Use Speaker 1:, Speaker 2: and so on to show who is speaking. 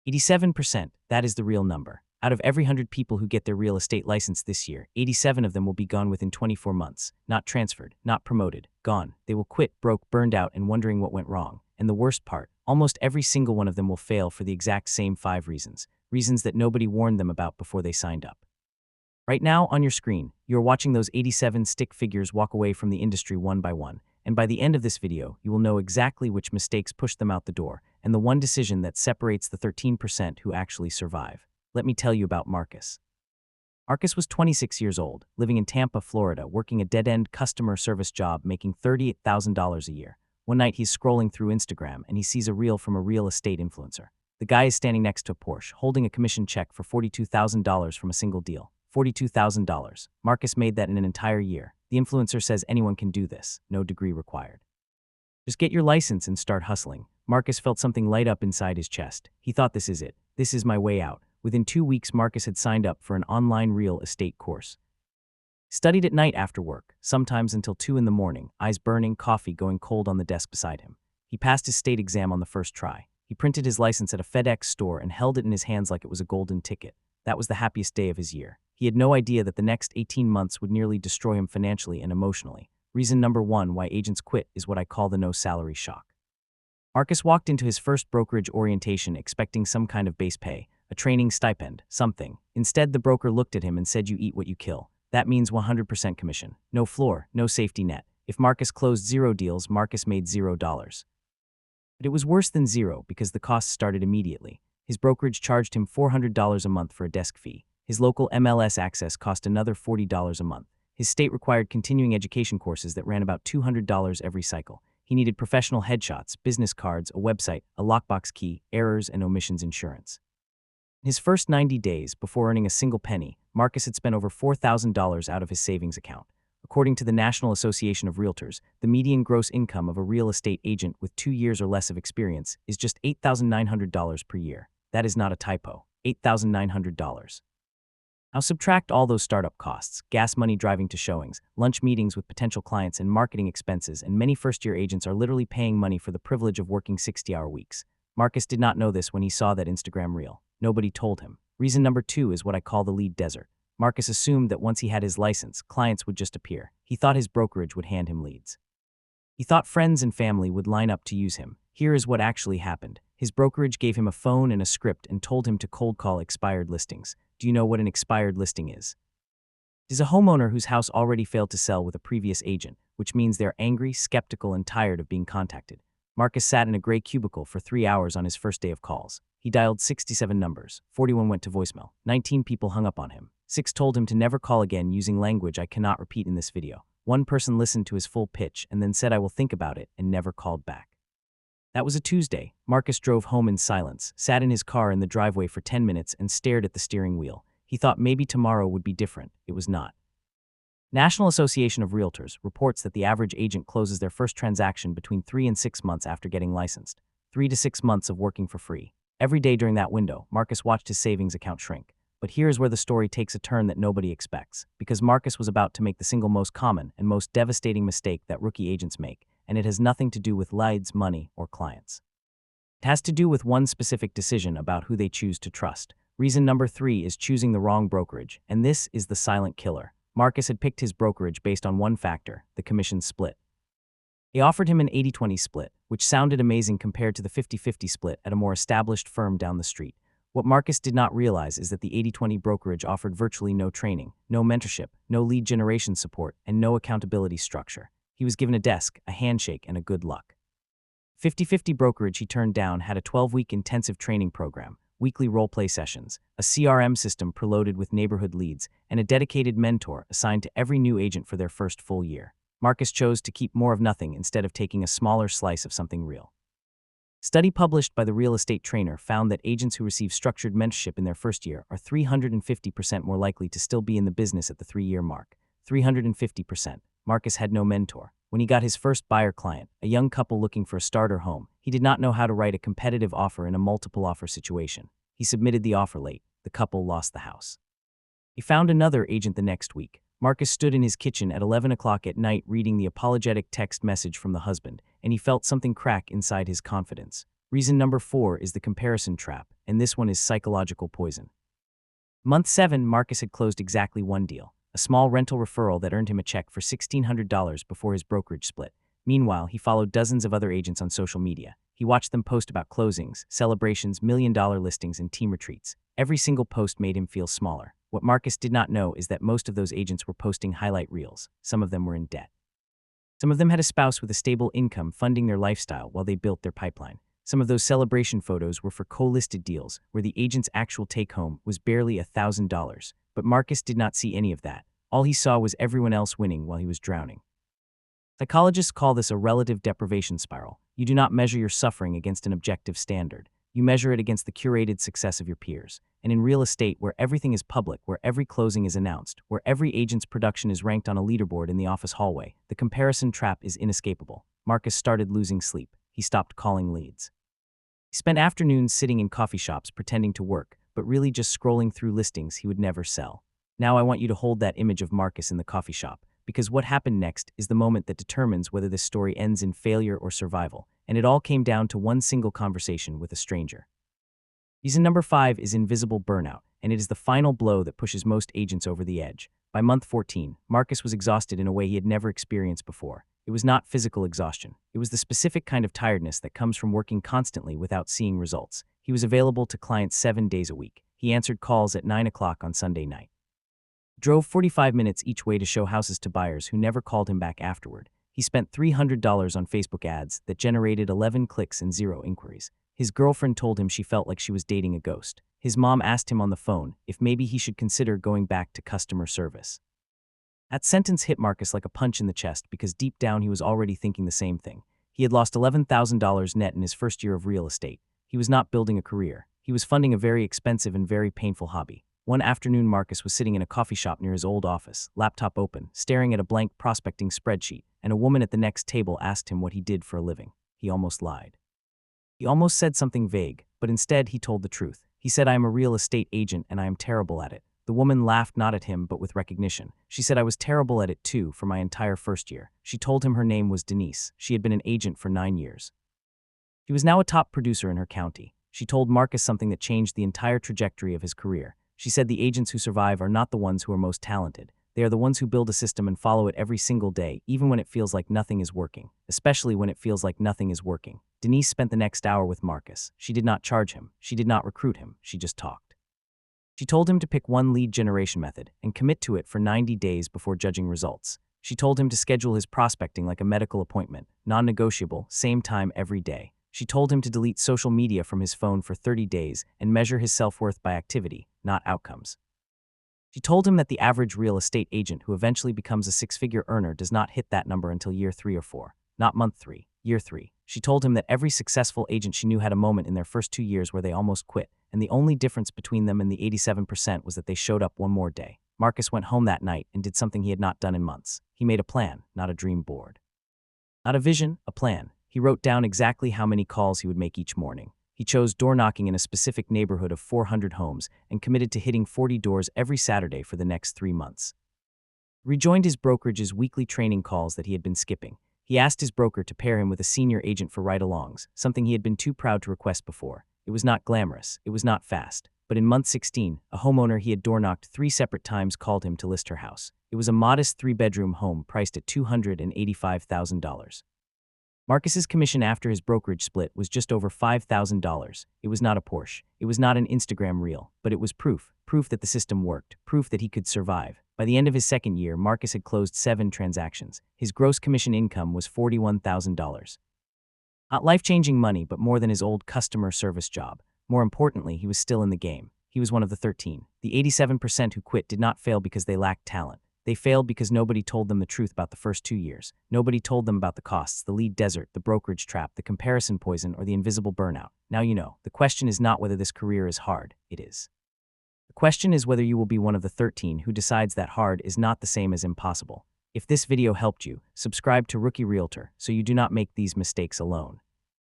Speaker 1: 87%, that is the real number. Out of every 100 people who get their real estate license this year, 87 of them will be gone within 24 months. Not transferred, not promoted, gone. They will quit, broke, burned out, and wondering what went wrong. And the worst part, almost every single one of them will fail for the exact same 5 reasons. Reasons that nobody warned them about before they signed up. Right now, on your screen, you're watching those 87 stick figures walk away from the industry one by one. And by the end of this video, you will know exactly which mistakes pushed them out the door, and the one decision that separates the 13% who actually survive. Let me tell you about Marcus. Marcus was 26 years old, living in Tampa, Florida, working a dead-end customer service job making $38,000 a year. One night he's scrolling through Instagram and he sees a reel from a real estate influencer. The guy is standing next to a Porsche, holding a commission check for $42,000 from a single deal. $42,000. Marcus made that in an entire year. The influencer says anyone can do this, no degree required. Just get your license and start hustling. Marcus felt something light up inside his chest. He thought, this is it. This is my way out. Within 2 weeks, Marcus had signed up for an online real estate course. Studied at night after work, sometimes until 2 in the morning, eyes burning, coffee going cold on the desk beside him. He passed his state exam on the first try. He printed his license at a FedEx store and held it in his hands like it was a golden ticket. That was the happiest day of his year. He had no idea that the next 18 months would nearly destroy him financially and emotionally. Reason number 1 why agents quit is what I call the no-salary shock. Marcus walked into his first brokerage orientation expecting some kind of base pay, a training stipend, something. Instead, the broker looked at him and said, you eat what you kill. That means 100% commission. No floor, no safety net. If Marcus closed 0 deals, Marcus made $0. But it was worse than 0 because the costs started immediately. His brokerage charged him $400 a month for a desk fee. His local MLS access cost another $40 a month. His state required continuing education courses that ran about $200 every cycle. He needed professional headshots, business cards, a website, a lockbox key, errors and omissions insurance. In his first 90 days, before earning a single penny, Marcus had spent over $4,000 out of his savings account. According to the National Association of Realtors, the median gross income of a real estate agent with 2 years or less of experience is just $8,900 per year. That is not a typo. $8,900. Now subtract all those startup costs, gas money driving to showings, lunch meetings with potential clients, and marketing expenses, and many first-year agents are literally paying money for the privilege of working 60-hour weeks. Marcus did not know this when he saw that Instagram reel. Nobody told him. Reason number 2 is what I call the lead desert. Marcus assumed that once he had his license, clients would just appear. He thought his brokerage would hand him leads. He thought friends and family would line up to use him. Here is what actually happened. His brokerage gave him a phone and a script and told him to cold call expired listings. Do you know what an expired listing is? It is a homeowner whose house already failed to sell with a previous agent, which means they're angry, skeptical, and tired of being contacted. Marcus sat in a gray cubicle for 3 hours on his first day of calls. He dialed 67 numbers. 41 went to voicemail. 19 people hung up on him. 6 told him to never call again using language I cannot repeat in this video. 1 person listened to his full pitch and then said, I will think about it, and never called back. That was a Tuesday. Marcus drove home in silence, sat in his car in the driveway for 10 minutes and stared at the steering wheel. He thought maybe tomorrow would be different. It was not. National Association of Realtors reports that the average agent closes their first transaction between 3 and 6 months after getting licensed. 3 to 6 months of working for free. Every day during that window, Marcus watched his savings account shrink. But here's where the story takes a turn that nobody expects, because Marcus was about to make the single most common and most devastating mistake that rookie agents make, and it has nothing to do with leads, money, or clients. It has to do with one specific decision about who they choose to trust. Reason number 3 is choosing the wrong brokerage, and this is the silent killer. Marcus had picked his brokerage based on one factor, the commission split. They offered him an 80-20 split, which sounded amazing compared to the 50-50 split at a more established firm down the street. What Marcus did not realize is that the 80-20 brokerage offered virtually no training, no mentorship, no lead generation support, and no accountability structure. He was given a desk, a handshake, and a good luck. 50-50 brokerage he turned down had a 12-week intensive training program, weekly role-play sessions, a CRM system preloaded with neighborhood leads, and a dedicated mentor assigned to every new agent for their first full year. Marcus chose to keep more of nothing instead of taking a smaller slice of something real. Study published by the Real Estate Trainer found that agents who receive structured mentorship in their first year are 350% more likely to still be in the business at the 3-year mark. 350%. Marcus had no mentor. When he got his first buyer client, a young couple looking for a starter home, he did not know how to write a competitive offer in a multiple offer situation. He submitted the offer late. The couple lost the house. He found another agent the next week. Marcus stood in his kitchen at 11 o'clock at night reading the apologetic text message from the husband, and he felt something crack inside his confidence. Reason number 4 is the comparison trap, and this one is psychological poison. Month 7, Marcus had closed exactly one deal, a small rental referral that earned him a check for $1,600 before his brokerage split. Meanwhile, he followed dozens of other agents on social media. He watched them post about closings, celebrations, million-dollar listings, and team retreats. Every single post made him feel smaller. What Marcus did not know is that most of those agents were posting highlight reels. Some of them were in debt. Some of them had a spouse with a stable income funding their lifestyle while they built their pipeline. Some of those celebration photos were for co-listed deals where the agent's actual take-home was barely $1,000. But Marcus did not see any of that. All he saw was everyone else winning while he was drowning. Psychologists call this a relative deprivation spiral. You do not measure your suffering against an objective standard. You measure it against the curated success of your peers. And in real estate, where everything is public, where every closing is announced, where every agent's production is ranked on a leaderboard in the office hallway, the comparison trap is inescapable. Marcus started losing sleep. He stopped calling leads. He spent afternoons sitting in coffee shops pretending to work, but really just scrolling through listings he would never sell. Now I want you to hold that image of Marcus in the coffee shop, because what happened next is the moment that determines whether this story ends in failure or survival, and it all came down to one single conversation with a stranger. Reason number 5 is invisible burnout, and it is the final blow that pushes most agents over the edge. By month 14, Marcus was exhausted in a way he had never experienced before. It was not physical exhaustion. It was the specific kind of tiredness that comes from working constantly without seeing results. He was available to clients 7 days a week. He answered calls at 9 o'clock on Sunday night. Drove 45 minutes each way to show houses to buyers who never called him back afterward. He spent $300 on Facebook ads that generated 11 clicks and 0 inquiries. His girlfriend told him she felt like she was dating a ghost. His mom asked him on the phone if maybe he should consider going back to customer service. That sentence hit Marcus like a punch in the chest because deep down he was already thinking the same thing. He had lost $11,000 net in his first year of real estate. He was not building a career. He was funding a very expensive and very painful hobby. One afternoon, Marcus was sitting in a coffee shop near his old office, laptop open, staring at a blank prospecting spreadsheet, and a woman at the next table asked him what he did for a living. He almost lied. He almost said something vague, but instead he told the truth. He said, "I am a real estate agent and I am terrible at it." The woman laughed not at him but with recognition. She said, "I was terrible at it too for my entire first year." She told him her name was Denise. She had been an agent for 9 years. She was now a top producer in her county. She told Marcus something that changed the entire trajectory of his career. She said the agents who survive are not the ones who are most talented. They are the ones who build a system and follow it every single day, even when it feels like nothing is working, especially when it feels like nothing is working. Denise spent the next hour with Marcus. She did not charge him. She did not recruit him. She just talked. She told him to pick one lead generation method and commit to it for 90 days before judging results. She told him to schedule his prospecting like a medical appointment, non-negotiable, same time every day. She told him to delete social media from his phone for 30 days and measure his self-worth by activity, not outcomes. She told him that the average real estate agent who eventually becomes a 6-figure earner does not hit that number until year 3 or 4, not month 3, year 3. She told him that every successful agent she knew had a moment in their first 2 years where they almost quit, and the only difference between them and the 87% was that they showed up one more day. Marcus went home that night and did something he had not done in months. He made a plan, not a dream board. Not a vision, a plan. He wrote down exactly how many calls he would make each morning. He chose door knocking in a specific neighborhood of 400 homes and committed to hitting 40 doors every Saturday for the next 3 months. He rejoined his brokerage's weekly training calls that he had been skipping. He asked his broker to pair him with a senior agent for ride-alongs, something he had been too proud to request before. It was not glamorous, it was not fast. But in month 16, a homeowner he had door-knocked 3 separate times called him to list her house. It was a modest 3-bedroom home priced at $285,000. Marcus's commission after his brokerage split was just over $5,000. It was not a Porsche. It was not an Instagram reel, but it was proof that the system worked, proof that he could survive. By the end of his second year, Marcus had closed 7 transactions. His gross commission income was $41,000. Not life-changing money, but more than his old customer service job. More importantly, he was still in the game. He was one of the 13. The 87% who quit did not fail because they lacked talent. They failed because nobody told them the truth about the first 2 years. Nobody told them about the costs, the lead desert, the brokerage trap, the comparison poison, or the invisible burnout. Now you know. The question is not whether this career is hard. It is. The question is whether you will be one of the 13 who decides that hard is not the same as impossible. If this video helped you, subscribe to Rookie Realtor so you do not make these mistakes alone.